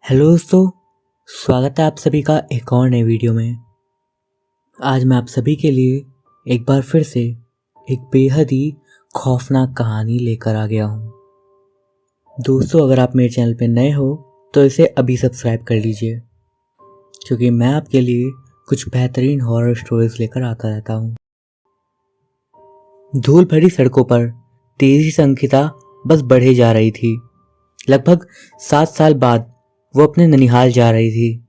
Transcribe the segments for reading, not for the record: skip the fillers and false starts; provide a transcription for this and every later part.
Hello दोस्तों, स्वागत है आप सभी का एक और नए वीडियो में। आज मैं आप सभी के लिए एक बार फिर से एक बेहद ही खौफनाक कहानी लेकर आ गया हूँ। दोस्तों, अगर आप मेरे चैनल पे नए हो तो इसे अभी सब्सक्राइब कर लीजिए, क्योंकि मैं आपके लिए कुछ बेहतरीन हॉरर स्टोरीज लेकर आता रहता हूँ। धूल भरी सड़कों पर तेजी से अंकिता बस बढ़े जा रही थी। लगभग 7 साल बाद वो अपने ननिहाल जा रही थी।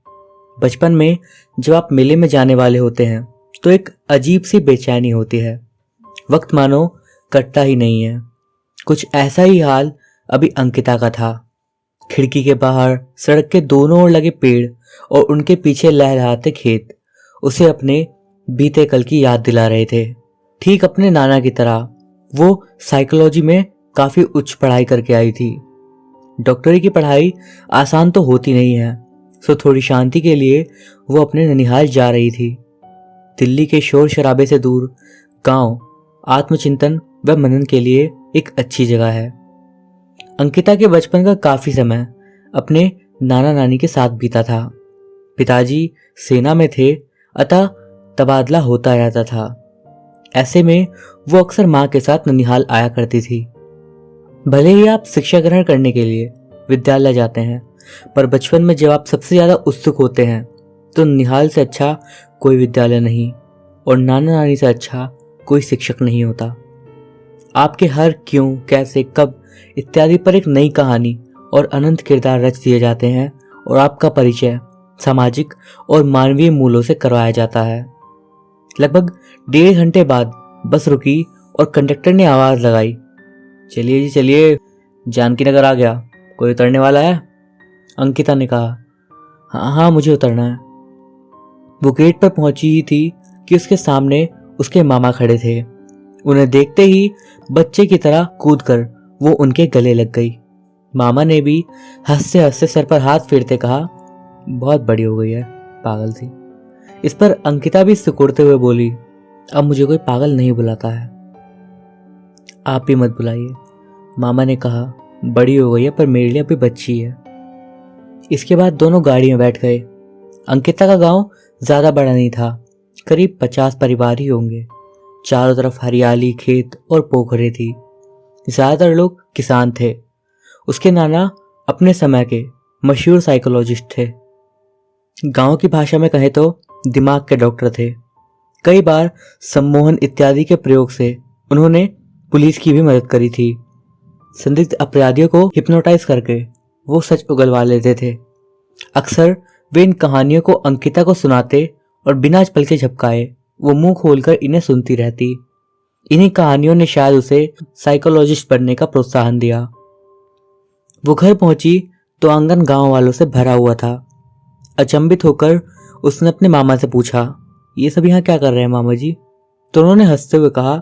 बचपन में जब आप मेले में जाने वाले होते हैं तो एक अजीब सी बेचैनी होती है। वक्त मानो कटता ही नहीं है। कुछ ऐसा ही हाल अभी अंकिता का था। खिड़की के बाहर सड़क के दोनों ओर लगे पेड़ और उनके पीछे लहराते खेत उसे अपने बीते कल की याद दिला रहे थे। ठीक अपने नाना की तरह वो साइकोलॉजी में काफी उच्च पढ़ाई करके आई थी। डॉक्टरी की पढ़ाई आसान तो होती नहीं है, सो थोड़ी शांति के लिए वो अपने ननिहाल जा रही थी। दिल्ली के शोर शराबे से दूर गांव आत्मचिंतन व मनन के लिए एक अच्छी जगह है। अंकिता के बचपन का काफी समय अपने नाना नानी के साथ बीता था। पिताजी सेना में थे, अतः तबादला होता रहता था। ऐसे में वो अक्सर माँ के साथ ननिहाल आया करती थी। भले ही आप शिक्षा ग्रहण करने के लिए विद्यालय जाते हैं, पर बचपन में जब आप सबसे ज्यादा उत्सुक होते हैं तो ननिहाल से अच्छा कोई विद्यालय नहीं और नाना नानी से अच्छा कोई शिक्षक नहीं होता। आपके हर क्यों, कैसे, कब इत्यादि पर एक नई कहानी और अनंत किरदार रच दिए जाते हैं और आपका परिचय सामाजिक और मानवीय मूल्यों से करवाया जाता है। लगभग 1.5 घंटे बाद बस रुकी और कंडक्टर ने आवाज लगाई, चलिए जी चलिए, जानकी नगर आ गया, कोई उतरने वाला है? अंकिता ने कहा, हाँ मुझे उतरना है। वो गेट पर पहुंची ही थी कि उसके सामने उसके मामा खड़े थे। उन्हें देखते ही बच्चे की तरह कूदकर वो उनके गले लग गई। मामा ने भी हंसते हंसते सर पर हाथ फेरते कहा, बहुत बड़ी हो गई है, पागल सी। इस पर अंकिता भी सिकुड़ते हुए बोली, अब मुझे कोई पागल नहीं बुलाता है। आप भी मत बुलाइए, मामा ने कहा, बड़ी हो गई है पर मेरे लिए अभी बच्ची है। इसके बाद दोनों गाड़ी में बैठ गए। अंकिता का गांव ज्यादा बड़ा नहीं था, करीब 50 परिवार ही होंगे। चारों तरफ हरियाली, खेत और पोखरे थी। ज्यादातर लोग किसान थे। उसके नाना अपने समय के मशहूर साइकोलॉजिस्ट थे। गांव की भाषा में कहें तो दिमाग के डॉक्टर थे। कई बार सम्मोहन इत्यादि के प्रयोग से उन्होंने पुलिस की भी मदद करी थी। संदिग्ध अपराधियों को हिप्नोटाइज करके वो सच उगलवा लेते थे। अक्सर वे इन कहानियों को अंकिता को सुनाते और बिना पलके झपकाए वो मुंह खोलकर इन्हें सुनती रहती। इन्हीं कहानियों ने शायद उसे साइकोलॉजिस्ट बनने का प्रोत्साहन दिया। वो घर पहुंची तो आंगन गांव वालों से भरा हुआ था। अचंभित होकर उसने अपने मामा से पूछा, ये सब यहाँ क्या कर रहे हैं मामा जी? तो उन्होंने हंसते हुए कहा,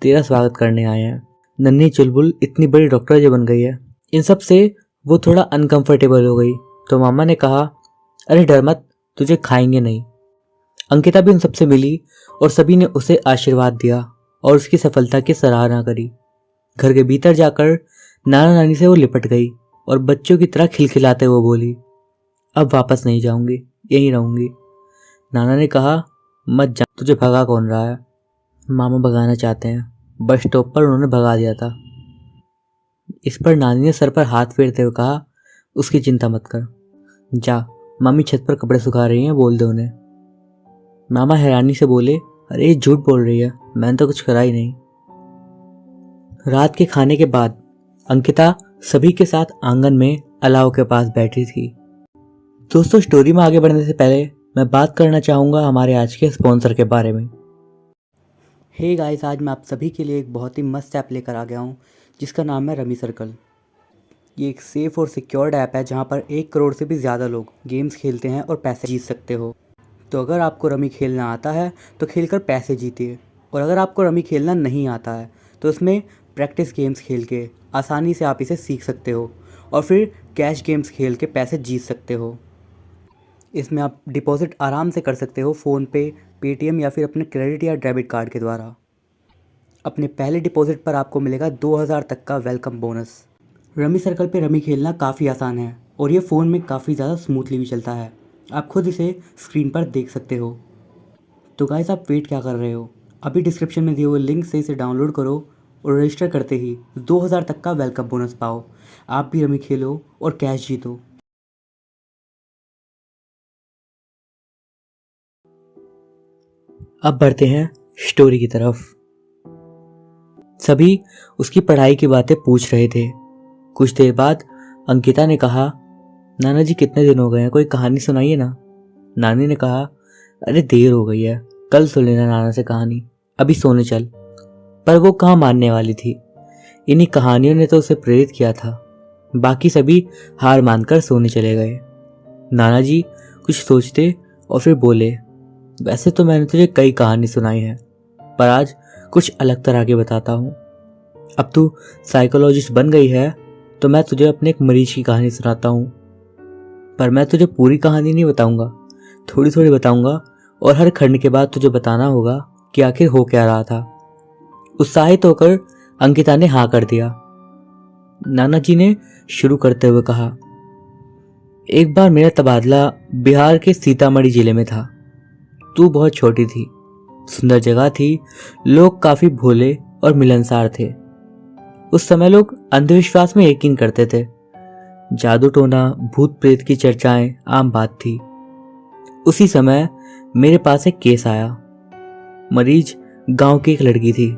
तेरा स्वागत करने आए हैं। नन्ही चुलबुल इतनी बड़ी डॉक्टर जो बन गई है। इन सब से वो थोड़ा अनकंफर्टेबल हो गई तो मामा ने कहा, अरे डर मत, तुझे खाएंगे नहीं। अंकिता भी उन सबसे मिली और सभी ने उसे आशीर्वाद दिया और उसकी सफलता की सराहना करी। घर के भीतर जाकर नाना नानी से वो लिपट गई और बच्चों की तरह खिलखिलाते हुए बोली, अब वापस नहीं जाऊंगी, यहीं रहूंगी। नाना ने कहा, मत जा, तुझे भगा कौन रहा है? मामा भगाना चाहते हैं, बस स्टॉप पर उन्होंने भगा दिया था। इस पर नानी ने सर पर हाथ फेरते हुए कहा, उसकी चिंता मत कर, जा, मम्मी छत पर कपड़े सुखा रही हैं, बोल दे उन्हें। मामा हैरानी से बोले, अरे ये झूठ बोल रही है, मैंने तो कुछ करा ही नहीं। रात के खाने के बाद अंकिता सभी के साथ आंगन में अलाव के पास बैठी थी। दोस्तों, स्टोरी में आगे बढ़ने से पहले मैं बात करना चाहूंगा हमारे आज के स्पॉन्सर के बारे में। हे गाइस, आज मैं आप सभी के लिए एक बहुत ही मस्त ऐप लेकर आ गया हूँ जिसका नाम है रमी सर्कल। ये एक सेफ़ और सिक्योर्ड ऐप है जहाँ पर 1 करोड़ से भी ज़्यादा लोग गेम्स खेलते हैं और पैसे जीत सकते हो। तो अगर आपको रमी खेलना आता है तो खेलकर पैसे जीतिए, और अगर आपको रमी खेलना नहीं आता है तो उसमें प्रैक्टिस गेम्स खेल के आसानी से आप इसे सीख सकते हो और फिर कैश गेम्स खेल के पैसे जीत सकते हो। इसमें आप डिपॉजिट आराम से कर सकते हो फ़ोन पे, पेटीएम या फिर अपने क्रेडिट या डेबिट कार्ड के द्वारा। अपने पहले डिपॉजिट पर आपको मिलेगा 2000 तक का वेलकम बोनस। रमी सर्कल पे रमी खेलना काफ़ी आसान है। और ये फ़ोन में काफ़ी ज़्यादा स्मूथली भी चलता है। आप खुद इसे स्क्रीन पर देख सकते हो। तो गाइस, आप वेट क्या कर रहे हो? अभी डिस्क्रिप्शन में दिए हुए लिंक से इसे डाउनलोड करो और रजिस्टर करते ही 2000 तक का वेलकम बोनस पाओ। आप भी रमी खेलो और कैश जीतो। अब बढ़ते हैं स्टोरी की तरफ। सभी उसकी पढ़ाई की बातें पूछ रहे थे। कुछ देर बाद अंकिता ने कहा, नाना जी कितने दिन हो गए हैं, कोई कहानी सुनाइए ना। नानी ने कहा, अरे देर हो गई है, कल सुन लेना नाना से कहानी, अभी सोने चल। पर वो कहाँ मानने वाली थी। इन्हीं कहानियों ने तो उसे प्रेरित किया था। बाकी सभी हार मानकर सोने चले गए। नाना जी कुछ सोचते और फिर बोले, वैसे तो मैंने तुझे कई कहानी सुनाई है, पर आज कुछ अलग तरह की बताता हूँ। अब तू साइकोलॉजिस्ट बन गई है तो मैं तुझे अपने एक मरीज की कहानी सुनाता हूँ। पर मैं तुझे पूरी कहानी नहीं बताऊंगा, थोड़ी थोड़ी बताऊंगा, और हर खंड के बाद तुझे बताना होगा कि आखिर हो क्या रहा था। उत्साहित होकर अंकिता ने हाँ कर दिया। नाना जी ने शुरू करते हुए कहा, एक बार मेरा तबादला बिहार के सीतामढ़ी जिले में था। तू बहुत छोटी थी, सुंदर जगह थी, लोग काफी भोले और मिलनसार थे। उस समय लोग अंधविश्वास में यकीन करते थे। जादू टोना, भूत प्रेत की चर्चाएं आम बात थी। उसी समय मेरे पास एक केस आया। मरीज गांव की एक लड़की थी।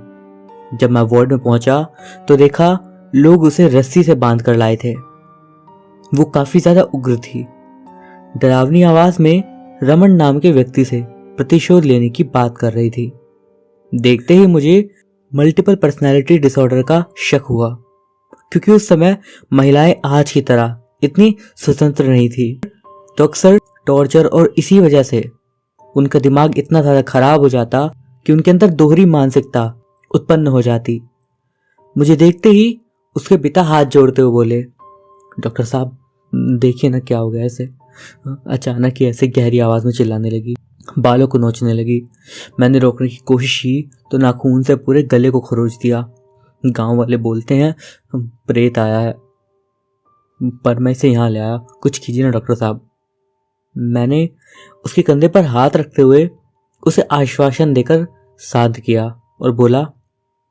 जब मैं वार्ड में पहुंचा तो देखा लोग उसे रस्सी से बांध कर लाए थे। वो काफी ज्यादा उग्र थी। डरावनी आवाज में रमन नाम के व्यक्ति से प्रतिशोध लेने की बात कर रही थी। देखते ही मुझे मल्टीपल पर्सनैलिटी डिसऑर्डर का शक हुआ, क्योंकि उस समय महिलाएं आज की तरह इतनी स्वतंत्र नहीं थी। तो अक्सर टॉर्चर और इसी वजह से उनका दिमाग इतना ज्यादा खराब हो जाता कि उनके अंदर दोहरी मानसिकता उत्पन्न हो जाती। मुझे देखते ही उसके पिता हाथ जोड़ते हुए बोले, डॉक्टर साहब देखिए ना क्या हो गया ऐसे। अचानक ही ऐसे गहरी आवाज में चिल्लाने लगी, बालों को नोचने लगी। मैंने रोकने की कोशिश की तो नाखून से पूरे गले को खरोच दिया। गांव वाले बोलते हैं प्रेत आया है, पर मैं इसे यहाँ ले आया, कुछ कीजिए ना डॉक्टर साहब। मैंने उसके कंधे पर हाथ रखते हुए उसे आश्वासन देकर शांत किया और बोला,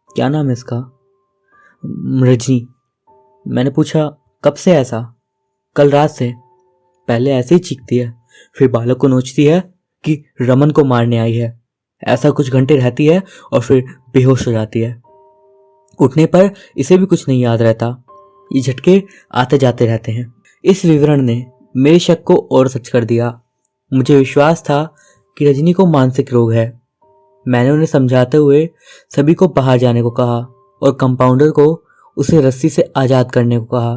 क्या नाम है इसका? रजनी। मैंने पूछा, कब से ऐसा? कल रात से। पहले ऐसे ही चीखती है, फिर बालों को नोचती है कि रमन को मारने आई है। ऐसा कुछ घंटे रहती है और फिर बेहोश हो जाती है। उठने पर इसे भी कुछ नहीं याद रहता। ये झटके आते जाते रहते हैं। इस विवरण ने मेरे शक को और सच कर दिया। मुझे विश्वास था कि रजनी को मानसिक रोग है। मैंने उन्हें समझाते हुए सभी को बाहर जाने को कहा और कंपाउंडर को उसे रस्सी से आजाद करने को कहा।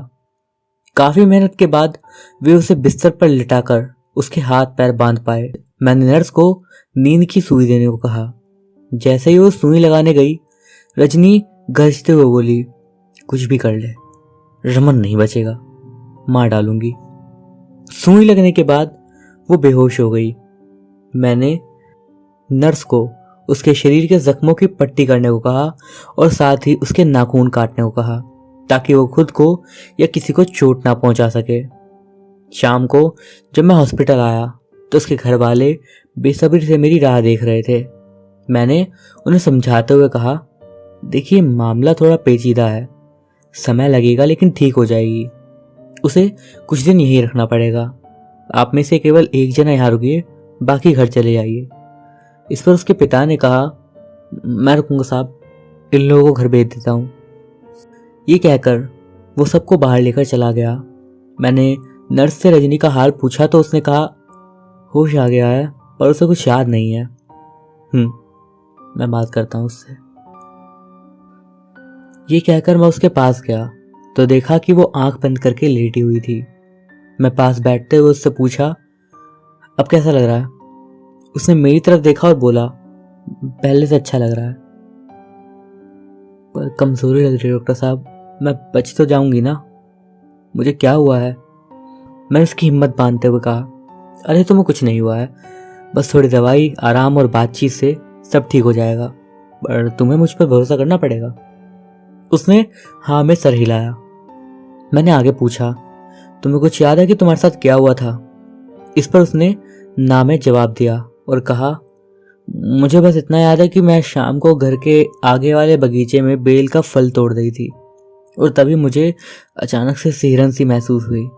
काफी मेहनत के बाद वे उसे बिस्तर पर लिटाकर उसके हाथ पैर बांध पाए। मैंने नर्स को नींद की सुई देने को कहा। जैसे ही वो सुई लगाने गई, रजनी गरजते हुए बोली, कुछ भी कर ले, रमन नहीं बचेगा, मार डालूंगी। सुई लगने के बाद वो बेहोश हो गई। मैंने नर्स को उसके शरीर के जख्मों की पट्टी करने को कहा और साथ ही उसके नाखून काटने को कहा, ताकि वो खुद को या किसी को चोट ना पहुंचा सके। शाम को जब मैं हॉस्पिटल आया तो उसके घर वाले बेसब्री से मेरी राह देख रहे थे। मैंने उन्हें समझाते हुए कहा, देखिए मामला थोड़ा पेचीदा है, समय लगेगा लेकिन ठीक हो जाएगी। उसे कुछ दिन यहीं रखना पड़ेगा। आप में से केवल एक जना यहाँ रुकिए, बाकी घर चले जाइए। इस पर उसके पिता ने कहा, मैं रुकूंगा साहब, इन लोगों को घर भेज देता हूँ। ये कहकर वो सबको बाहर लेकर चला गया। मैंने नर्स से रजनी का हाल पूछा तो उसने कहा, होश आ गया है पर उसे कुछ याद नहीं है। मैं बात करता हूँ उससे। ये कहकर मैं उसके पास गया तो देखा कि वो आंख बंद करके लेटी हुई थी। मैं पास बैठते हुए उससे पूछा, अब कैसा लग रहा है? उसने मेरी तरफ देखा और बोला, पहले से अच्छा लग रहा है, पर कमजोरी लग रही है डॉक्टर साहब, मैं बच तो जाऊंगी ना? मुझे क्या हुआ है? मैंने उसकी हिम्मत बांधते हुए कहा, अरे तुम्हें कुछ नहीं हुआ है, बस थोड़ी दवाई, आराम और बातचीत से सब ठीक हो जाएगा, पर तुम्हें मुझ पर भरोसा करना पड़ेगा। उसने हाँ में सर हिलाया। मैंने आगे पूछा, तुम्हें कुछ याद है कि तुम्हारे साथ क्या हुआ था? इस पर उसने ना में जवाब दिया और कहा, मुझे बस इतना याद है कि मैं शाम को घर के आगे वाले बगीचे में बेल का फल तोड़ रही थी और तभी मुझे अचानक से सिहरन सी महसूस हुई।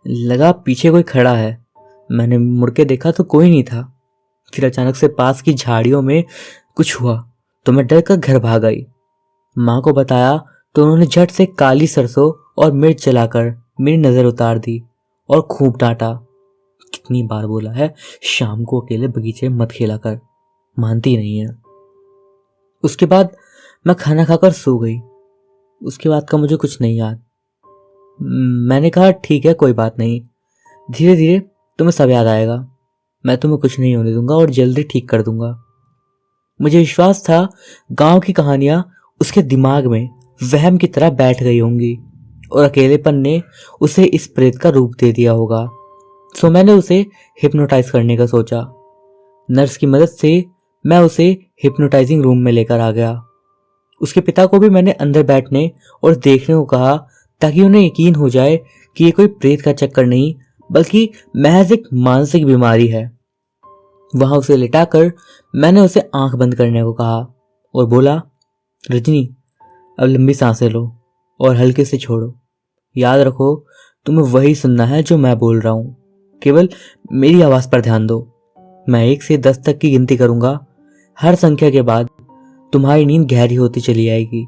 लगा पीछे कोई खड़ा है। मैंने मुड़ के देखा तो कोई नहीं था। फिर अचानक से पास की झाड़ियों में कुछ हुआ तो मैं डर कर घर भाग आई। माँ को बताया तो उन्होंने झट से काली सरसों और मिर्च जलाकर मेरी नज़र उतार दी और खूब डांटा। कितनी बार बोला है शाम को अकेले बगीचे में मत खेला कर, मानती नहीं है। उसके बाद मैं खाना खाकर सो गई। उसके बाद का मुझे कुछ नहीं याद। मैंने कहा ठीक है कोई बात नहीं, धीरे धीरे तुम्हें सब याद आएगा। मैं तुम्हें कुछ नहीं होने दूंगा और जल्दी ठीक कर दूंगा। मुझे विश्वास था गांव की कहानियां उसके दिमाग में वहम की तरह बैठ गई होंगी और अकेलेपन ने उसे इस प्रेत का रूप दे दिया होगा। सो मैंने उसे हिप्नोटाइज करने का सोचा। नर्स की मदद से मैं उसे हिप्नोटाइजिंग रूम में लेकर आ गया। उसके पिता को भी मैंने अंदर बैठने और देखने को कहा ताकि उन्हें यकीन हो जाए कि ये कोई प्रेत का चक्कर नहीं बल्कि महज एक मानसिक बीमारी है। वहां उसे लिटाकर मैंने उसे आंख बंद करने को कहा और बोला, रजनी अब लंबी सांसें लो और हल्के से छोड़ो। याद रखो तुम्हें वही सुनना है जो मैं बोल रहा हूं, केवल मेरी आवाज पर ध्यान दो। मैं 1 से 10 तक की गिनती करूंगा। हर संख्या के बाद तुम्हारी नींद गहरी होती चली आएगी।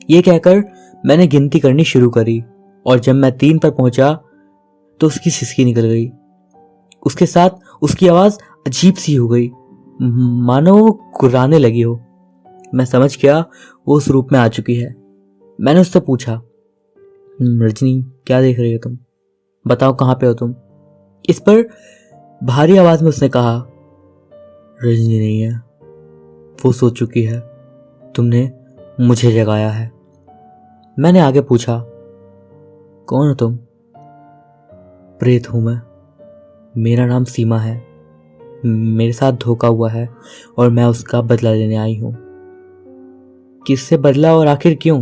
ये कहकर मैंने गिनती करनी शुरू करी और जब मैं 3 पर पहुंचा तो उसकी सिसकी निकल गई। उसके साथ उसकी आवाज अजीब सी हो गई, मानो वो गुर्राने लगी हो। मैं समझ गया वो उस रूप में आ चुकी है। मैंने उससे पूछा, रजनी क्या देख रही हो तुम? बताओ कहाँ पे हो तुम? इस पर भारी आवाज में उसने कहा, रजनी नहीं है, वो सो चुकी है, तुमने मुझे जगाया है। मैंने आगे पूछा, कौन हो तुम? प्रेत हूं मैं, मेरा नाम सीमा है। मेरे साथ धोखा हुआ है और मैं उसका बदला लेने आई हूं। किससे बदला और आखिर क्यों?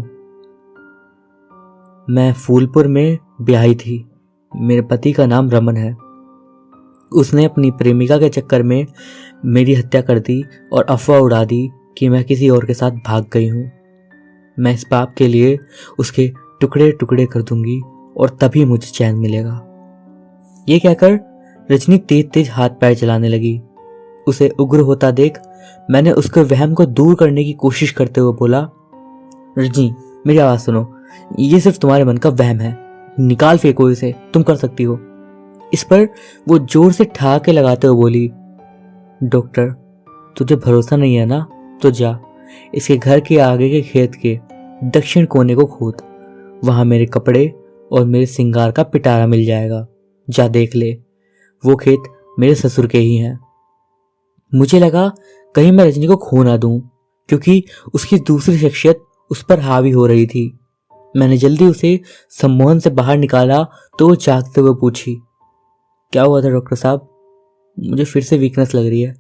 मैं फूलपुर में ब्याही थी। मेरे पति का नाम रमन है। उसने अपनी प्रेमिका के चक्कर में मेरी हत्या कर दी और अफवाह उड़ा दी कि मैं किसी और के साथ भाग गई हूं। मैं इस पाप के लिए उसके टुकड़े टुकड़े कर दूंगी और तभी मुझे चैन मिलेगा। ये कहकर रजनी तेज तेज हाथ पैर चलाने लगी। उसे उग्र होता देख मैंने उसके वहम को दूर करने की कोशिश करते हुए बोला, रजनी मेरी आवाज सुनो, ये सिर्फ तुम्हारे मन का वहम है, निकाल फेंको इसे, तुम कर सकती हो। इस पर वो जोर से ठहाके लगाते हुए बोली, डॉक्टर तुझे भरोसा नहीं है ना, तो जा इसके घर के आगे के खेत के दक्षिण कोने को खोद, वहां मेरे कपड़े और मेरे सिंगार का पिटारा मिल जाएगा। जा देख ले, वो खेत मेरे ससुर के ही हैं। मुझे लगा कहीं मैं रजनी को खो ना दूं, क्योंकि उसकी दूसरी शख्सियत उस पर हावी हो रही थी। मैंने जल्दी उसे सम्मोहन से बाहर निकाला तो वो जागते हुए पूछी, क्या हुआ था डॉक्टर साहब? मुझे फिर से वीकनेस लग रही है।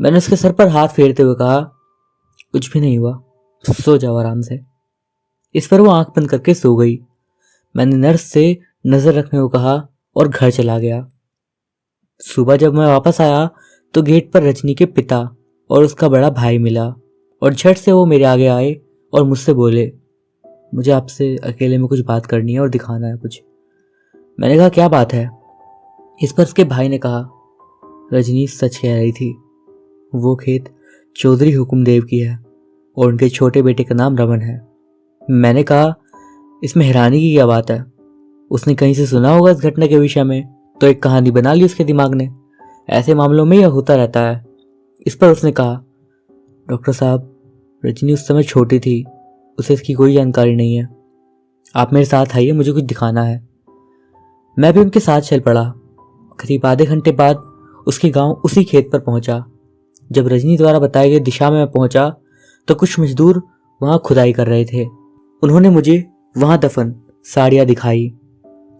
मैंने उसके सर पर हाथ फेरते हुए कहा, कुछ भी नहीं हुआ, सो जाओ आराम से। इस पर वो आंख बंद करके सो गई। मैंने नर्स से नजर रखने को कहा और घर चला गया। सुबह जब मैं वापस आया तो गेट पर रजनी के पिता और उसका बड़ा भाई मिला और झट से वो मेरे आगे आए और मुझसे बोले, मुझे आपसे अकेले में कुछ बात करनी है और दिखाना है कुछ। मैंने कहा, क्या बात है? इस पर उसके भाई ने कहा, रजनी सच कह रही थी, वो खेत चौधरी हुकुमदेव की है और उनके छोटे बेटे का नाम रमन है। मैंने कहा, इसमें हैरानी की क्या बात है? उसने कहीं से सुना होगा इस घटना के विषय में, तो एक कहानी बना ली उसके दिमाग ने। ऐसे मामलों में यह होता रहता है। इस पर उसने कहा, डॉक्टर साहब रजनी उस समय छोटी थी, उसे इसकी कोई जानकारी नहीं है। आप मेरे साथ आइए, मुझे कुछ दिखाना है। मैं भी उनके साथ चल पड़ा। करीब आधे घंटे बाद उसके गांव उसी खेत पर पहुंचा। जब रजनी द्वारा बताई गई दिशा में मैं पहुंचा तो कुछ मजदूर वहां खुदाई कर रहे थे। उन्होंने मुझे वहां दफन साड़ियां दिखाई।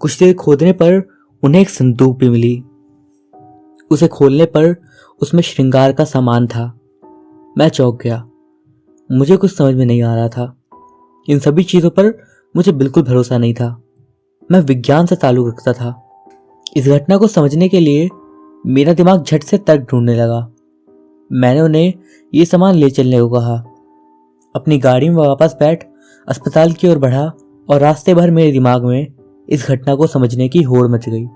कुछ देर खोदने पर उन्हें एक संदूक भी मिली। उसे खोलने पर उसमें श्रृंगार का सामान था। मैं चौंक गया। मुझे कुछ समझ में नहीं आ रहा था। इन सभी चीजों पर मुझे बिल्कुल भरोसा नहीं था। मैं विज्ञान से ताल्लुक रखता था। इस घटना को समझने के लिए मेरा दिमाग झट से तर्क ढूंढने लगा। मैंने उन्हें ये सामान ले चलने को कहा। अपनी गाड़ी में वापस बैठ अस्पताल की ओर बढ़ा और रास्ते भर मेरे दिमाग में इस घटना को समझने की होड़ मच गई।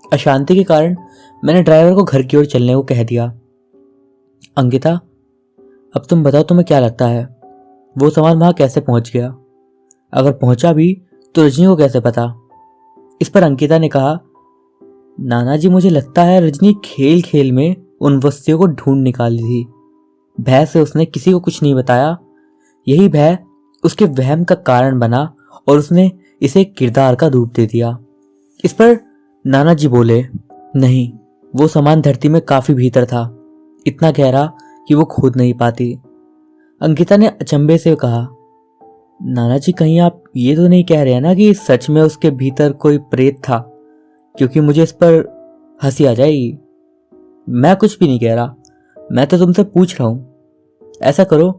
अशांति के कारण मैंने ड्राइवर को घर की ओर चलने को कह दिया। अंकिता, अब तुम बताओ, तुम्हें क्या लगता है वो सामान वहां कैसे पहुंच गया? अगर पहुंचा भी तो रजनी को कैसे पता? इस पर अंकिता ने कहा, नाना जी, मुझे लगता है रजनी खेल खेल में उन वस्तुओं को ढूंढ निकाली थी। भय से उसने किसी को कुछ नहीं बताया। यही भय उसके वहम का कारण बना और उसने इसे किरदार का रूप दे दिया। इस पर नाना जी बोले, नहीं, वो सामान धरती में काफी भीतर था, इतना गहरा कि वो खोद नहीं पाती। अंकिता ने अचंभे से कहा, नाना जी, कहीं आप ये तो नहीं कह रहे हैं ना कि सच में उसके भीतर कोई प्रेत था? क्योंकि मुझे इस पर हंसी आ जाएगी। मैं कुछ भी नहीं कह रहा, मैं तो तुमसे पूछ रहा हूं। ऐसा करो,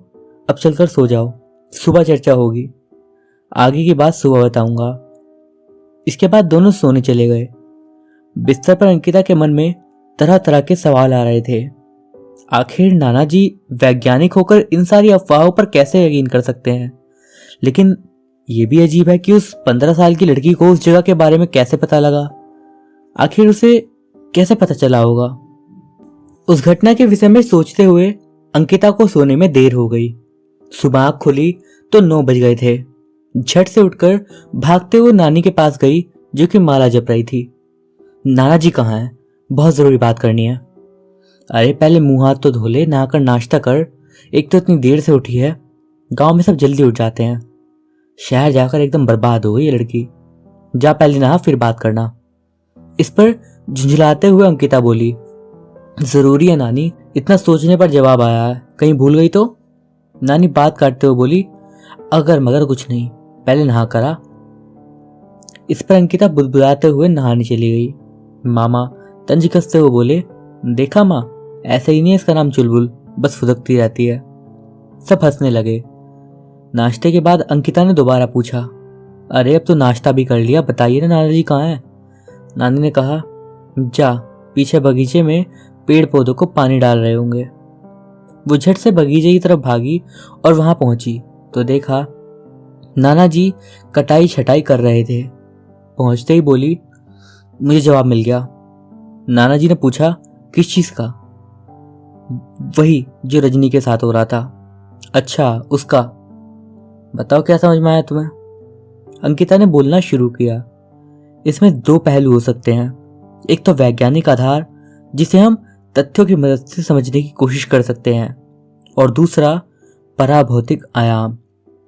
अब चलकर सो जाओ, सुबह चर्चा होगी। आगे की बात सुबह बताऊंगा। इसके बाद दोनों सोने चले गए। बिस्तर पर अंकिता के मन में तरह तरह के सवाल आ रहे थे। आखिर नाना जी वैज्ञानिक होकर इन सारी अफवाहों पर कैसे यकीन कर सकते हैं? लेकिन यह भी अजीब है कि उस 15 साल की लड़की को उस जगह के बारे में कैसे पता लगा? आखिर उसे कैसे पता चला होगा? उस घटना के विषय में सोचते हुए अंकिता को सोने में देर हो गई। सुबह आँख खुली तो 9 बज गए थे। झट से उठकर भागते हुए नानी के पास गई, जो कि माला जप रही थी। नाना जी कहाँ हैं? बहुत जरूरी बात करनी है। अरे पहले मुंह हाथ तो धो ले, नहाकर नाश्ता कर। एक तो इतनी देर से उठी है, गांव में सब जल्दी उठ जाते हैं। शहर जाकर एकदम बर्बाद हो गई ये लड़की। जा पहले नहा, फिर बात करना। इस पर झुंझलाते हुए अंकिता बोली, जरूरी है नानी, इतना सोचने पर जवाब आया है, कहीं भूल गई तो? नानी बात काटते हुए बोली, अगर मगर कुछ नहीं, पहले नहा करा। इस पर अंकिता बुदबुदाते हुए नहाने चली गई। मामा तंज कसते हुए बोले, देखा माँ, ऐसे ही नहीं इसका नाम चुलबुल, बस फुदकती रहती है। सब हंसने लगे। नाश्ते के बाद अंकिता ने दोबारा पूछा, अरे अब तो नाश्ता भी कर लिया, बताइए ना नाना जी कहाँ हैं? नानी ने कहा, जा पीछे बगीचे में पेड़ पौधों को पानी डाल रहे होंगे। वो झट से बगीचे की तरफ भागी और वहां पहुंची तो देखा नाना जी कटाई छटाई कर रहे थे। पहुंचते ही बोली, मुझे जवाब मिल गया। नाना जी ने पूछा, किस चीज का? वही जो रजनी के साथ हो रहा था। अच्छा, उसका? बताओ क्या समझ में आया तुम्हें? अंकिता ने बोलना शुरू किया। इसमें 2 पहलू हो सकते हैं। एक तो वैज्ञानिक आधार, जिसे हम तथ्यों की मदद से समझने की कोशिश कर सकते हैं, और दूसरा पराभौतिक आयाम,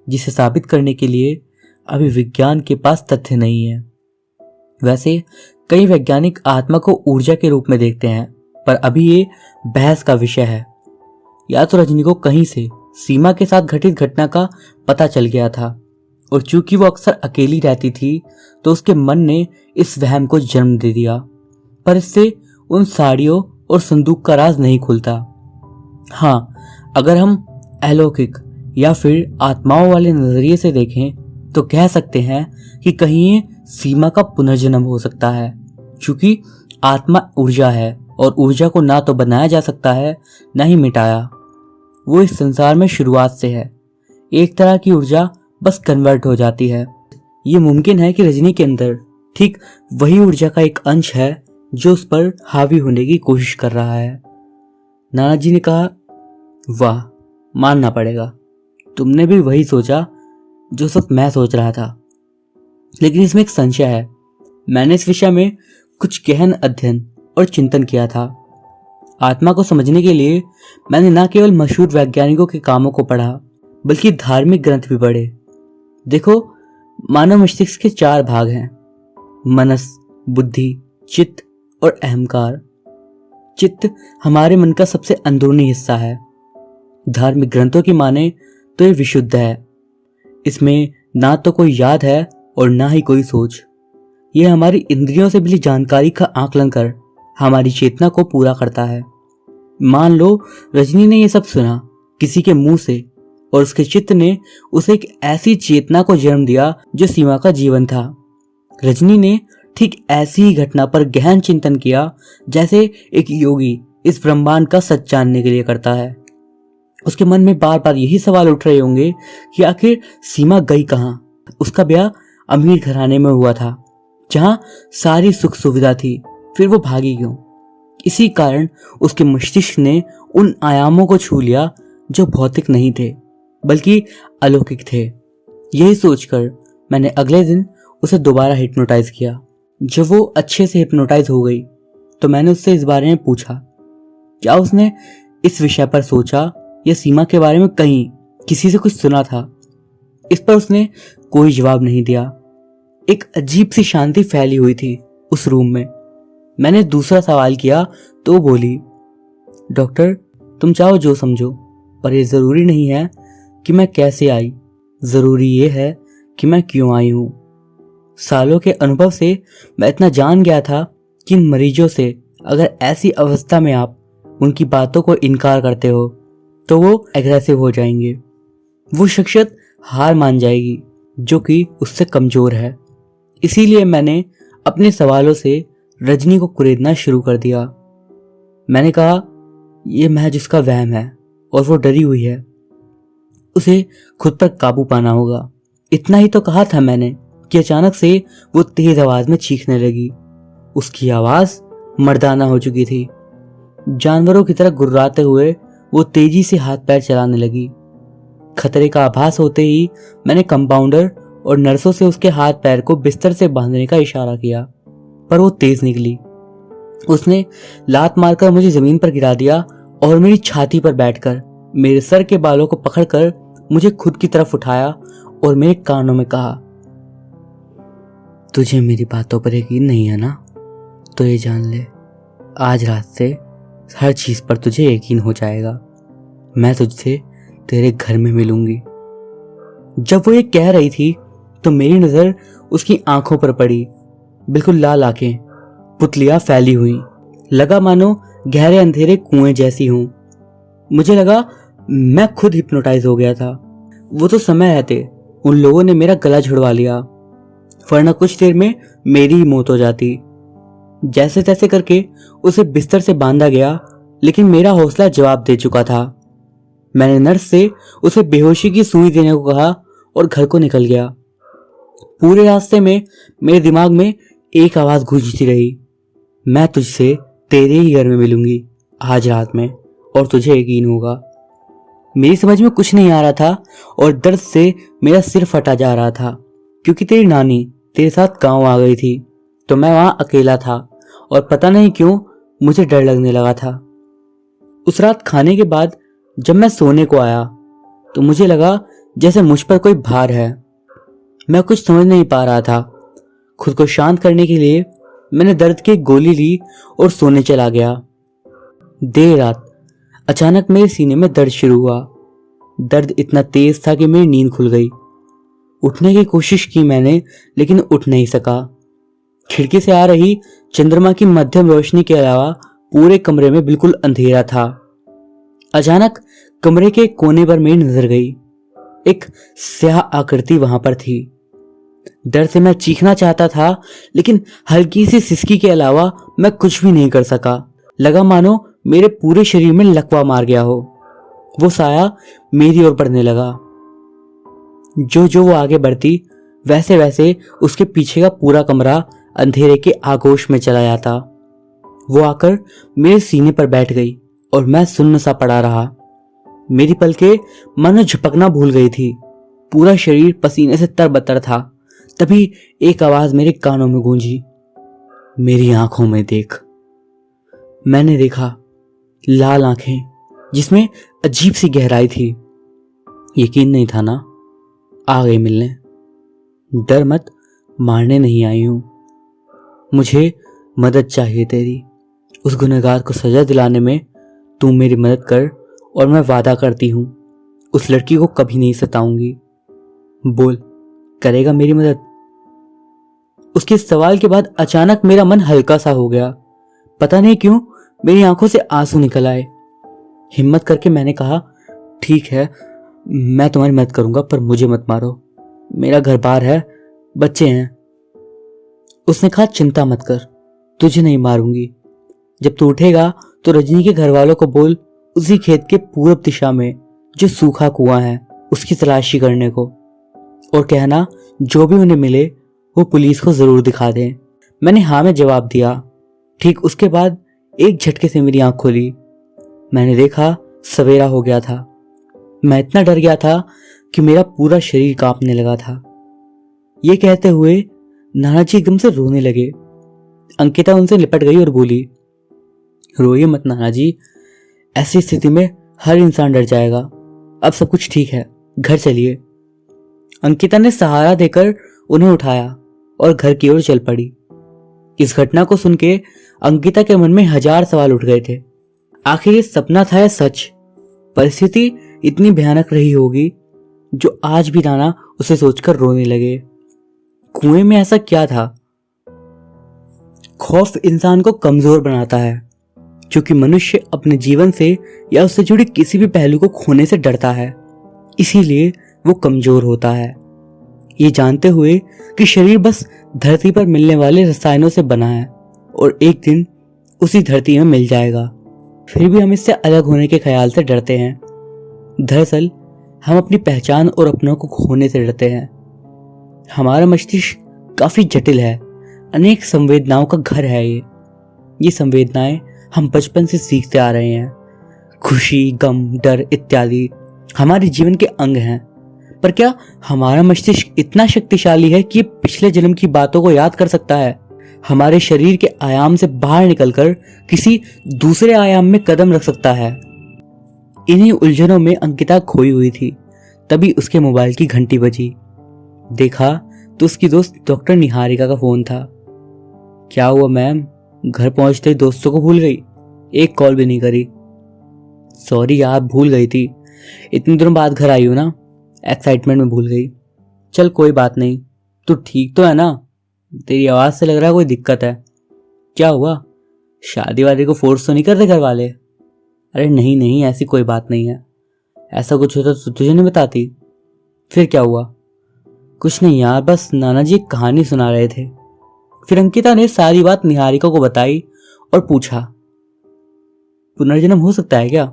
जिसे साबित करने के लिए अभी विज्ञान के पास तथ्य नहीं है। वैसे कई वैज्ञानिक आत्मा को ऊर्जा के रूप में देखते हैं, पर अभी ये बहस का विषय है। या तो रजनी को कहीं से सीमा के साथ घटित घटना का पता चल गया था, और चूंकि वो अक्सर अकेली रहती थी तो उसके मन ने इस वहम को जन्म दे दिया, पर इससे उन साड़ियों और संदूक का राज नहीं खुलता। हाँ, अगर हम अलौकिक या फिर आत्माओं वाले नजरिए से देखें तो कह सकते हैं कि कहीं ये सीमा का पुनर्जन्म हो सकता है। चूंकि आत्मा ऊर्जा है और ऊर्जा को ना तो बनाया जा सकता है ना ही मिटाया। वो इस संसार में शुरुआत से है। एक तरह की ऊर्जा बस कन्वर्ट हो जाती है। ये मुमकिन है कि रजनी के अंदर ठीक वही ऊर्जा का एक अंश है जो उस पर हावी होने की कोशिश कर रहा है। नाना जी ने कहा, वाह, मानना पड़ेगा, तुमने भी वही सोचा जो सब मैं सोच रहा था। लेकिन इसमें एक संशय है। मैंने इस विषय में कुछ गहन अध्ययन और चिंतन किया था। आत्मा को समझने के लिए मैंने न केवल मशहूर वैज्ञानिकों के कामों को पढ़ा, बल्कि धार्मिक ग्रंथ भी पढ़े। देखो, मानव मस्तिष्क के 4 भाग हैं, मनस, बुद्धि, चित्त और अहंकार। चित्त हमारे मन का सबसे अंदरूनी हिस्सा है। धार्मिक ग्रंथों की माने तो ये विशुद्ध है। इसमें ना तो कोई याद है और ना ही कोई सोच। यह हमारी इंद्रियों से मिली जानकारी का आकलन कर हमारी चेतना को पूरा करता है। मान लो रजनी ने यह सब सुना किसी के मुंह से, और उसके चित्त ने उसे एक ऐसी चेतना को जन्म दिया जो सीमा का जीवन था। रजनी ने ठीक ऐसी ही घटना पर गहन चिंतन किया जैसे एक योगी इस ब्रह्मांड का सच जानने के लिए करता है। उसके मन में बार बार यही सवाल उठ रहे होंगे कि आखिर सीमा गई कहाँ। उसका ब्याह अमीर घराने में हुआ था जहां सारी सुख सुविधा थी, फिर वो भागी क्यों? इसी कारण उसके मस्तिष्क ने उन आयामों को छू लिया जो भौतिक नहीं थे बल्कि अलौकिक थे। यही सोचकर मैंने अगले दिन उसे दोबारा हिप्नोटाइज किया। जब वो अच्छे से हिप्नोटाइज हो गई तो मैंने उससे इस बारे में पूछा क्या उसने इस विषय पर सोचा या सीमा के बारे में कहीं किसी से कुछ सुना था। इस पर उसने कोई जवाब नहीं दिया। एक अजीब सी शांति फैली हुई थी उस रूम में। मैंने दूसरा सवाल किया तो वो बोली, डॉक्टर तुम चाहो जो समझो, पर यह जरूरी नहीं है कि मैं कैसे आई, जरूरी ये है कि मैं क्यों आई हूं। सालों के अनुभव से मैं इतना जान गया था कि इन मरीजों से अगर ऐसी अवस्था में आप उनकी बातों को इनकार करते हो तो वो एग्रेसिव हो जाएंगे। वो शख्सियत हार मान जाएगी जो कि उससे कमजोर है। इसीलिए मैंने अपने सवालों से रजनी को कुरेदना शुरू कर दिया। मैंने कहा यह महज उसका वहम है और वो डरी हुई है, उसे खुद पर काबू पाना होगा। इतना ही तो कहा था मैंने कि अचानक से वो तेज आवाज में चीखने लगी। उसकी आवाज मर्दाना हो चुकी थी। जानवरों की तरह गुर्राते हुए वो तेजी से हाथ पैर चलाने लगी। खतरे का आभास होते ही मैंने कंपाउंडर और नर्सों से उसके हाथ पैर को बिस्तर से बांधने का इशारा किया, पर वो तेज निकली। उसने लात मारकर मुझे जमीन पर गिरा दिया और मेरी छाती पर बैठकर मेरे सर के बालों को पकड़कर मुझे खुद की तरफ उठाया और मेरे कानों में कहा, तुझे मेरी बातों पर यकीन नहीं है ना? तो ये जान ले, आज रात से हर चीज पर तुझे यकीन हो जाएगा। मैं तुझसे तेरे घर में मिलूंगी। जब वो ये कह रही थी तो मेरी नजर उसकी आंखों पर पड़ी। बिल्कुल लाल आंखें, पुतलियां फैली हुई, लगा मानो गहरे अंधेरे कुएं जैसी हूं। मुझे लगा मैं खुद हिप्नोटाइज हो गया था। वो तो समय रहते उन लोगों ने मेरा गला छुड़वा लिया, वरना कुछ देर में मेरी ही मौत हो जाती। जैसे तैसे करके उसे बिस्तर से बांधा गया, लेकिन मेरा हौसला जवाब दे चुका था। मैंने नर्स से उसे बेहोशी की सुई देने को कहा और घर को निकल गया। पूरे रास्ते में मेरे दिमाग में एक आवाज गूंजती रही, मैं तुझसे तेरे ही घर में मिलूंगी आज रात में और तुझे यकीन होगा। मेरी समझ में कुछ नहीं आ रहा था और दर्द से मेरा सिर फटा जा रहा था, क्योंकि तेरी नानी तेरे साथ गांव आ गई थी तो मैं वहां अकेला था और पता नहीं क्यों मुझे डर लगने लगा था। उस रात खाने के बाद जब मैं सोने को आया तो मुझे लगा जैसे मुझ पर कोई भार है। मैं कुछ समझ नहीं पा रहा था। खुद को शांत करने के लिए मैंने दर्द की गोली ली और सोने चला गया। देर रात अचानक मेरे सीने में दर्द शुरू हुआ। दर्द इतना तेज था कि मेरी नींद खुल गई। उठने की कोशिश की मैंने, लेकिन उठ नहीं सका। खिड़की से आ रही चंद्रमा की मध्यम रोशनी के अलावा पूरे कमरे में बिल्कुल अंधेरा था। अचानक कमरे के कोने पर मेरी नजर गई। एक स्याह आकृति वहां पर थी। डर से मैं चीखना चाहता था, लेकिन हल्की सी सिसकी के अलावा मैं कुछ भी नहीं कर सका। लगा मानो मेरे पूरे शरीर में लकवा मार गया हो। वो साया मेरी ओर बढ़ने लगा। जो जो वो आगे बढ़ती वैसे वैसे उसके पीछे का पूरा कमरा अंधेरे के आगोश में चला जाता। वो आकर मेरे सीने पर बैठ गई और मैं सुन्न सा पड़ा रहा। मेरी पलकें मानो झपकना भूल गई थी। पूरा शरीर पसीने से तरबतर था। तभी एक आवाज मेरे कानों में गूंजी, मेरी आंखों में देख। मैंने देखा, लाल आंखें जिसमें अजीब सी गहराई थी। यकीन नहीं था ना? आ गई मिलने। डर मत, मारने नहीं आई हूं। मुझे मदद चाहिए तेरी। उस गुनहगार को सजा दिलाने में तू मेरी मदद कर और मैं वादा करती हूं उस लड़की को कभी नहीं सताऊंगी। बोल, करेगा मेरी मदद? उसके सवाल के बाद अचानक मेरा मन हल्का सा हो गया। पता नहीं क्यों मेरी आंखों से आंसू निकल आए। हिम्मत करके मैंने कहा, ठीक है, मैं तुम्हारी मदद करूंगा, पर मुझे मत मारो। मेरा घर बार है, बच्चे हैं। उसने कहा, चिंता मत कर, तुझे नहीं मारूंगी। जब तू उठेगा तो रजनी के घर वालों को बोल उसी खेत के पूरब दिशा में जो सूखा कुआं है उसकी तलाशी करने को, और कहना जो भी उन्हें मिले वो पुलिस को जरूर दिखा दें। मैंने हाँ में जवाब दिया। ठीक उसके बाद एक झटके से मेरी आंख खुली। मैंने देखा सवेरा हो गया था। मैं इतना डर गया था कि मेरा पूरा शरीर कांपने लगा था। ये कहते हुए नाना जी एकदम से रोने लगे। अंकिता उनसे लिपट गई और बोली, रोइए मत नाना जी, ऐसी स्थिति में हर इंसान डर जाएगा। अब सब कुछ ठीक है, घर चलिए। अंकिता ने सहारा देकर उन्हें उठाया और घर की ओर चल पड़ी। इस घटना को सुन के अंकिता के मन में 1000 सवाल उठ गए थे। आखिर ये सपना था या सच? परिस्थिति इतनी भयानक रही होगी जो आज भी नाना उसे सोचकर रोने लगे। कुएं में ऐसा क्या था? खौफ इंसान को कमजोर बनाता है, क्योंकि मनुष्य अपने जीवन से या उससे जुड़े किसी भी पहलू को खोने से डरता है, इसीलिए वो कमजोर होता है। ये जानते हुए कि शरीर बस धरती पर मिलने वाले रसायनों से बना है और एक दिन उसी धरती में मिल जाएगा, फिर भी हम इससे अलग होने के ख्याल से डरते हैं। दरअसल हम अपनी पहचान और अपनों को खोने से डरते हैं। हमारा मस्तिष्क काफी जटिल है, अनेक संवेदनाओं का घर है। ये संवेदनाएं हम बचपन से सीखते आ रहे हैं। खुशी, गम, डर इत्यादि हमारे जीवन के अंग हैं। पर क्या हमारा मस्तिष्क इतना शक्तिशाली है कि ये पिछले जन्म की बातों को याद कर सकता है? हमारे शरीर के आयाम से बाहर निकलकर किसी दूसरे आयाम में कदम रख सकता है? इन्हीं उलझनों में अंकिता खोई हुई थी। तभी उसके मोबाइल की घंटी बजी। देखा तो उसकी दोस्त डॉक्टर निहारिका का फोन था। क्या हुआ मैम? घर पहुंचते ही दोस्तों को भूल गई? एक कॉल भी नहीं करी? सॉरी यार, भूल गई थी। इतने दिनों बाद घर आई हूं ना, एक्साइटमेंट में भूल गई। चल कोई बात नहीं, तू ठीक तो है ना? तेरी आवाज से लग रहा है कोई दिक्कत है। क्या हुआ? शादी वादी को फोर्स तो नहीं कर रहे घर वाले? अरे नहीं नहीं, ऐसी कोई बात नहीं है। ऐसा कुछ होता तो तुझे नहीं बताती? फिर क्या हुआ? कुछ नहीं यार, बस नाना जी एक कहानी सुना रहे थे। फिर अंकिता ने सारी बात निहारिका को बताई और पूछा, पुनर्जन्म हो सकता है क्या?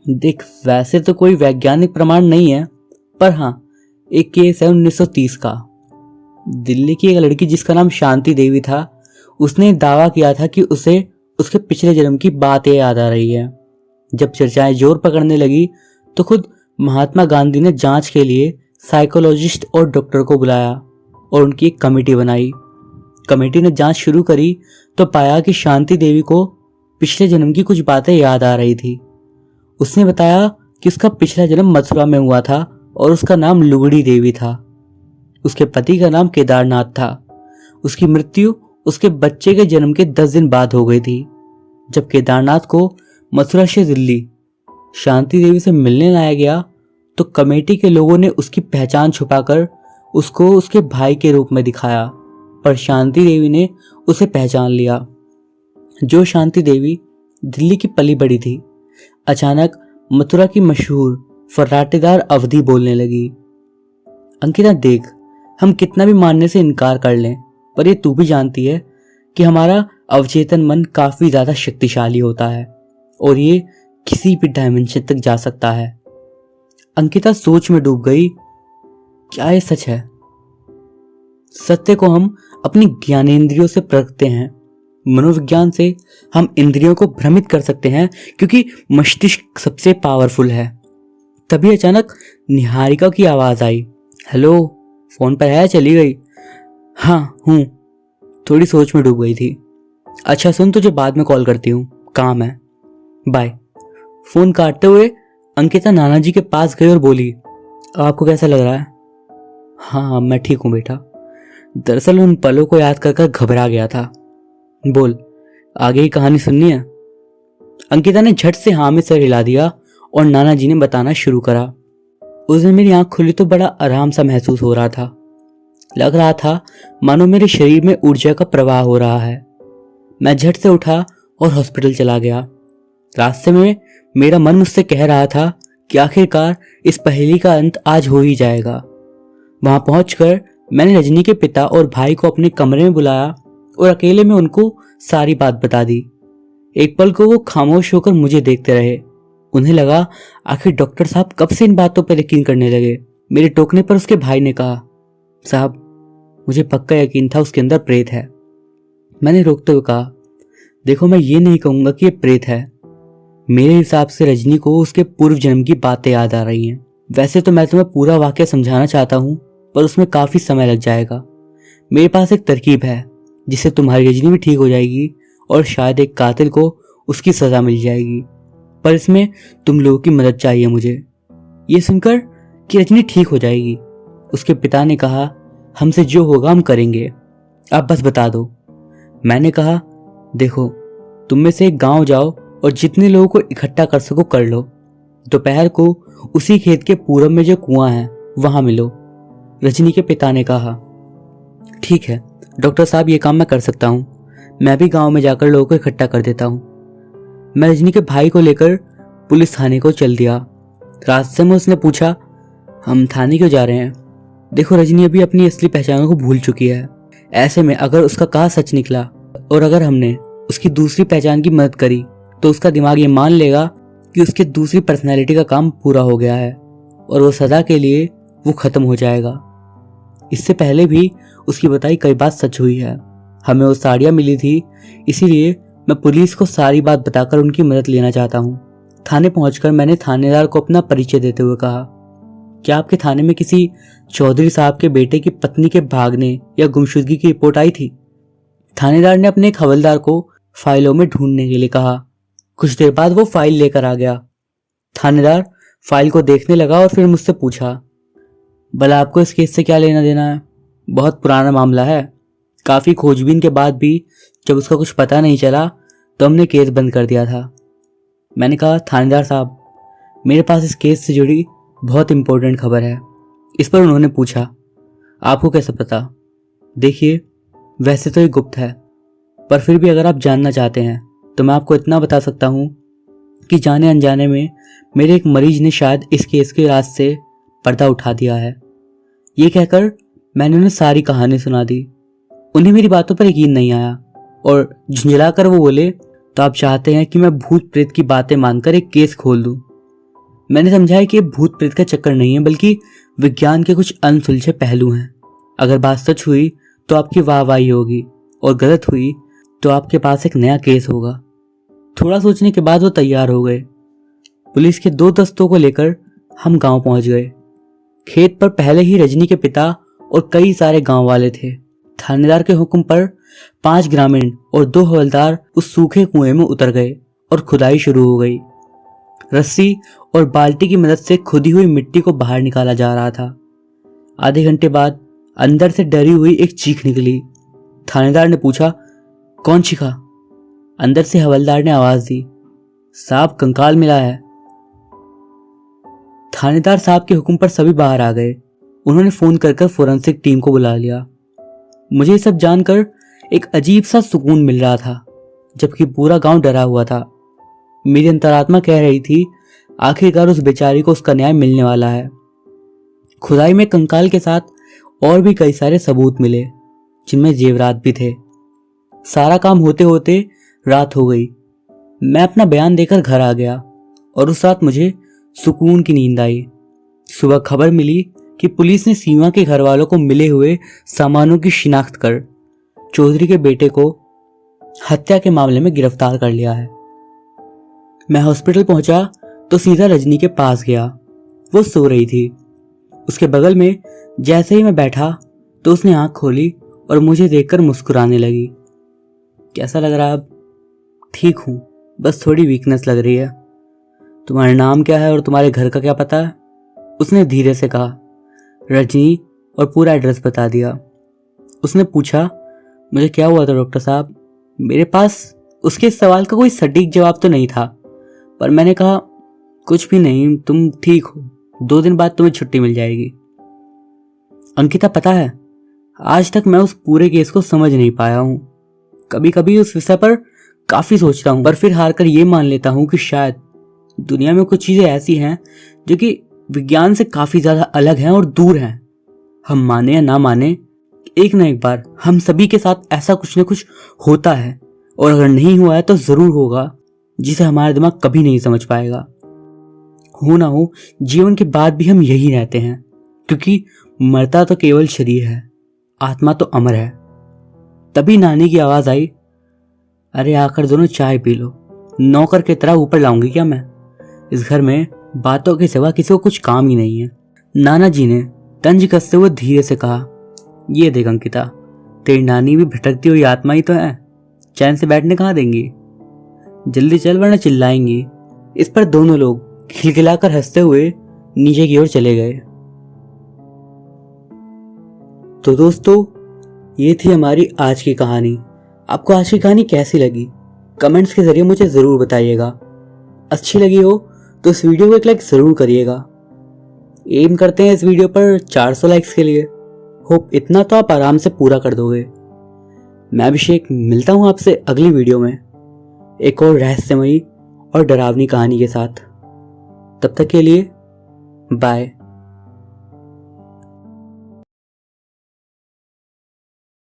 देख, वैसे तो कोई वैज्ञानिक प्रमाण नहीं है, पर हाँ, एक केस है 1930 का। दिल्ली की एक लड़की जिसका नाम शांति देवी था, उसने दावा किया था कि उसे उसके पिछले जन्म की बातें याद आ रही है। जब चर्चाएं जोर पकड़ने लगी तो खुद महात्मा गांधी ने जांच के लिए साइकोलॉजिस्ट और डॉक्टर को बुलाया और उनकी एक कमेटी बनाई। कमेटी ने जांच शुरू करी तो पाया कि शांति देवी को पिछले जन्म की कुछ बातें याद आ रही थी। उसने बताया कि उसका पिछला जन्म मथुरा में हुआ था और उसका नाम लुगड़ी देवी था। उसके पति का नाम केदारनाथ था। उसकी मृत्यु उसके बच्चे के जन्म के 10 दिन बाद हो गई थी। जब केदारनाथ को मथुरा से दिल्ली शांति देवी से मिलने लाया गया तो कमेटी के लोगों ने उसकी पहचान छुपाकर उसको उसके भाई के रूप में दिखाया, पर शांति देवी ने उसे पहचान लिया। जो शांति देवी दिल्ली की पली बड़ी थी, अचानक मथुरा की मशहूर फर्राटेदार अवधि बोलने लगी। अंकिता देख, हम कितना भी मानने से इनकार कर लें, पर ये तू भी जानती है कि हमारा अवचेतन मन काफी ज्यादा शक्तिशाली होता है और ये किसी भी डायमेंशन तक जा सकता है। अंकिता सोच में डूब गई। क्या ये सच है? सत्य को हम अपनी ज्ञानेंद्रियों से परखते हैं। मनोविज्ञान से हम इंद्रियों को भ्रमित कर सकते हैं क्योंकि मस्तिष्क सबसे पावरफुल है। तभी अचानक निहारिका की आवाज आई। हेलो, फोन पर है? चली गई? हाँ हूं, थोड़ी सोच में डूब गई थी। अच्छा सुन, तुझे बाद में कॉल करती हूँ, काम है, बाय। फोन काटते हुए अंकिता नाना जी के पास गई और बोली, आपको कैसा लग रहा है? हाँ मैं ठीक हूँ बेटा। दरअसल उन पलों को याद कर घबरा गया था। बोल, आगे की कहानी सुननी है? अंकिता ने झट से हाँ में सर हिला दिया और नाना जी ने बताना शुरू करा। उस दिन मेरी आंख खुली तो बड़ा आराम सा महसूस हो रहा था। लग रहा था मानो मेरे शरीर में ऊर्जा का प्रवाह हो रहा है। मैं झट से उठा और हॉस्पिटल चला गया। रास्ते में मेरा मन मुझसे कह रहा था कि आखिरकार इस पहेली का अंत आज हो ही जाएगा। वहां पहुंचकर मैंने रजनी के पिता और भाई को अपने कमरे में बुलाया और अकेले में उनको सारी बात बता दी। एक पल को वो खामोश होकर मुझे देखते रहे। उन्हें लगा आखिर डॉक्टर साहब कब से इन बातों पर यकीन करने लगे। मेरे टोकने पर उसके भाई ने कहा, साहब मुझे पक्का यकीन था उसके अंदर प्रेत है। मैंने रोकते हुए कहा, देखो मैं ये नहीं कहूंगा कि ये प्रेत है। मेरे हिसाब से रजनी को उसके पूर्व जन्म की बातें याद आ रही हैं। वैसे तो मैं तुम्हें पूरा वाकया समझाना चाहता हूँ, पर उसमें काफी समय लग जाएगा। मेरे पास एक तरकीब है जिससे तुम्हारी रजनी भी ठीक हो जाएगी और शायद एक कातिल को उसकी सजा मिल जाएगी, पर इसमें तुम लोगों की मदद चाहिए मुझे। ये सुनकर कि रजनी ठीक हो जाएगी, उसके पिता ने कहा, हमसे जो होगा हम करेंगे, आप बस बता दो। मैंने कहा, देखो तुम में से एक गांव जाओ और जितने लोगों को इकट्ठा कर सको कर लो। दोपहर को उसी खेत के पूरब में जो कुआं है वहां मिलो। रजनी के पिता ने कहा, ठीक है डॉक्टर साहब, ये काम मैं कर सकता हूँ। मैं भी गांव में जाकर लोगों को इकट्ठा कर देता हूँ। मैं रजनी के भाई को लेकर पुलिस थाने को चल दिया। रास्ते में उसने पूछा, हम थाने क्यों जा रहे हैं? देखो रजनी अभी अपनी असली पहचान को भूल चुकी है। ऐसे में अगर उसका कहा सच निकला और अगर हमने उसकी दूसरी पहचान की मदद करी तो उसका दिमाग ये मान लेगा कि उसकी दूसरी पर्सनैलिटी का काम पूरा हो गया है और वो सदा के लिए वो खत्म हो जाएगा। इससे पहले भी उसकी बताई कई बात सच हुई है। हमें वो साड़ियाँ मिली थी, इसीलिए मैं पुलिस को सारी बात बताकर उनकी मदद लेना चाहता हूँ। थाने पहुंचकर मैंने थानेदार को अपना परिचय देते हुए कहा, क्या आपके थाने में किसी चौधरी साहब के बेटे की पत्नी के भागने या गुमशुदगी की रिपोर्ट आई थी? थानेदार ने अपने एक हवलदार को फाइलों में ढूंढने के लिए कहा। कुछ देर बाद वो फाइल लेकर आ गया। थानेदार फाइल को देखने लगा और फिर मुझसे पूछा, भला आपको इस केस से क्या लेना देना है? बहुत पुराना मामला है। काफी खोजबीन के बाद भी जब उसका कुछ पता नहीं चला तो हमने केस बंद कर दिया था। मैंने कहा, थानेदार साहब मेरे पास इस केस से जुड़ी बहुत इंपॉर्टेंट खबर है। इस पर उन्होंने पूछा, आपको कैसे पता? देखिए वैसे तो ये गुप्त है, पर फिर भी अगर आप जानना चाहते हैं तो मैं आपको इतना बता सकता हूँ कि जाने अनजाने में मेरे एक मरीज ने शायद इस केस के राज से पर्दा उठा दिया है। ये कहकर मैंने उन्हें सारी कहानी सुना दी। उन्हें मेरी बातों पर यकीन नहीं आया और झुंझलाकर वो बोले, तो आप चाहते हैं कि मैं भूत प्रेत की बातें मानकर एक केस खोल दूं? मैंने समझाया कि भूत प्रेत का चक्कर नहीं है, बल्कि विज्ञान के कुछ अनसुलझे पहलू हैं। अगर बात सच हुई तो आपकी वाहवाही होगी और गलत हुई तो आपके पास एक नया केस होगा। थोड़ा सोचने के बाद वो तैयार हो गए। पुलिस के 2 दस्तों को लेकर हम गांव पहुंच गए। खेत पर पहले ही रजनी के पिता और कई सारे गांव वाले थे। थानेदार के हुक्म पर 5 ग्रामीण और 2 हवलदार उस सूखे कुएं में उतर गए और खुदाई शुरू हो गई। रस्सी और बाल्टी की मदद से खुदी हुई मिट्टी को बाहर निकाला जा रहा था। आधे घंटे बाद अंदर से डरी हुई एक चीख निकली। थानेदार ने पूछा, कौन चीखा? अंदर से हवलदार ने आवाज दी, साहब कंकाल मिला है। थानेदार साहब के हुक्म पर सभी बाहर आ गए। उन्होंने फोन कर फोरेंसिक टीम को बुला लिया। मुझे ये सब जानकर एक अजीब सा सुकून मिल रहा था, जबकि पूरा गांव डरा हुआ था। मेरी अंतरात्मा कह रही थी, आखिरकार उस बेचारी को उसका न्याय मिलने वाला है। खुदाई में कंकाल के साथ और भी कई सारे सबूत मिले, जिनमें जेवरात भी थे। सारा काम होते होते रात हो गई। मैं अपना बयान देकर घर आ गया और उस रात मुझे सुकून की नींद आई। सुबह खबर मिली कि पुलिस ने सीमा के घर वालों को मिले हुए सामानों की शिनाख्त कर चौधरी के बेटे को हत्या के मामले में गिरफ्तार कर लिया है। मैं हॉस्पिटल पहुंचा तो सीधा रजनी के पास गया। वो सो रही थी। उसके बगल में जैसे ही मैं बैठा तो उसने आंख खोली और मुझे देखकर मुस्कुराने लगी। कैसा लग रहा है अब? ठीक हूं, बस थोड़ी वीकनेस लग रही है। तुम्हारा नाम क्या है और तुम्हारे घर का क्या पता है? उसने धीरे से कहा। रजनी और पूरा एड्रेस बता दिया। उसने पूछा, मुझे क्या हुआ था डॉक्टर साहब? मेरे पास उसके सवाल का कोई सटीक जवाब तो नहीं था, पर मैंने कहा, कुछ भी नहीं, तुम ठीक हो, 2 दिन बाद तुम्हें छुट्टी मिल जाएगी। अंकिता पता है, आज तक मैं उस पूरे केस को समझ नहीं पाया हूं। कभी कभी उस विषय पर काफी सोचता हूं, पर फिर हारकर ये मान लेता हूं कि शायद दुनिया में कुछ चीजें ऐसी हैं जो कि विज्ञान से काफी ज्यादा अलग हैं और दूर हैं। हम माने या ना माने, एक ना एक बार हम सभी के साथ ऐसा कुछ ना कुछ होता है, और अगर नहीं हुआ है तो जरूर होगा, जिसे हमारा दिमाग कभी नहीं समझ पाएगा। हो ना हो, जीवन के बाद भी हम यही रहते हैं, क्योंकि मरता तो केवल शरीर है, आत्मा तो अमर है। तभी नानी की आवाज आई, अरे आकर दोनों चाय पी लो, नौकर की तरह ऊपर लाऊंगी क्या मैं? इस घर में बातों के सिवा किसी को कुछ काम ही नहीं है। नाना जी ने तंज कसते हुए धीरे से कहा, ये देख अंकिता, तेरी नानी भी भटकती हुई आत्मा ही तो है, चैन से बैठने कहाँ देंगी, जल्दी चल वरना चिल्लाएंगी। इस पर दोनों लोग खिलखिलाकर हंसते हुए नीचे की ओर चले गए। तो दोस्तों, ये थी हमारी आज की कहानी। आपको आज की कहानी कैसी लगी कमेंट्स के जरिए मुझे ज़रूर बताइएगा। अच्छी लगी हो तो इस वीडियो को एक लाइक ज़रूर करिएगा। एम करते हैं इस वीडियो पर 400 लाइक्स के लिए। होप इतना तो आप आराम से पूरा कर दोगे। मैं अभिषेक मिलता हूँ आपसे अगली वीडियो में एक और रहस्यमयी और डरावनी कहानी के साथ। तब तक के लिए बाय।